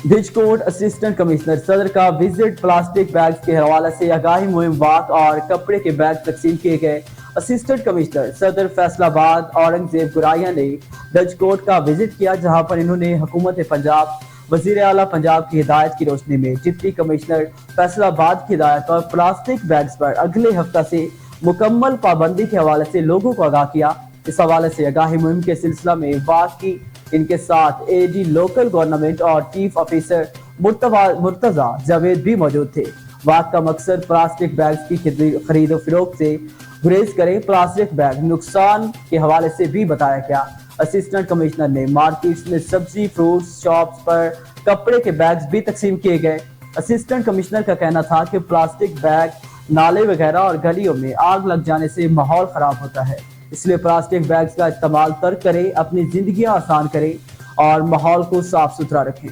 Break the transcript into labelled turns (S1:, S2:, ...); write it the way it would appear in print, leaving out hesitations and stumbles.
S1: بھیجکوٹ assistant commissioner صدر کا visit plastic bags کے حوالے سے آگاہی مہم واک اور کپڑے کے بیگ تقسیم کیے گئے۔ اسسٹنٹ کمشنر صدر فیصل آباد اورنگزیب گرائیا نے بھیجکوٹ کا وزٹ کیا، جہاں پر انہوں نے حکومت پنجاب، وزیر اعلیٰ پنجاب کی ہدایت کی روشنی میں ڈپٹی کمشنر فیصل آباد کی ہدایت پر پلاسٹک بیگز پر اگلے ہفتہ سے مکمل پابندی کے حوالے سے لوگوں کو آگاہ کیا۔ اس حوالے سے آگاہی مہم کے سلسلہ میں واک کی ان کے ساتھ اے ڈی لوکل گورنمنٹ اور چیف آفیسر مرتضی جاوید بھی موجود تھے۔ واک کا مقصد پلاسٹک بیگز کی خرید و فروخت سے گریز کریں۔ پلاسٹک بیگ نقصان کے حوالے سے بھی بتایا گیا۔ اسسٹنٹ کمشنر نے مارکیٹس میں سبزی فروٹس شاپس پر کپڑے کے بیگز بھی تقسیم کیے گئے۔ اسسٹنٹ کمشنر کا کہنا تھا کہ پلاسٹک بیگ نالے وغیرہ اور گلیوں میں آگ لگ جانے سے ماحول خراب ہوتا ہے، اس لیے پلاسٹک بیگز کا استعمال ترک کریں، اپنی زندگیاں آسان کریں اور ماحول کو صاف ستھرا رکھیں۔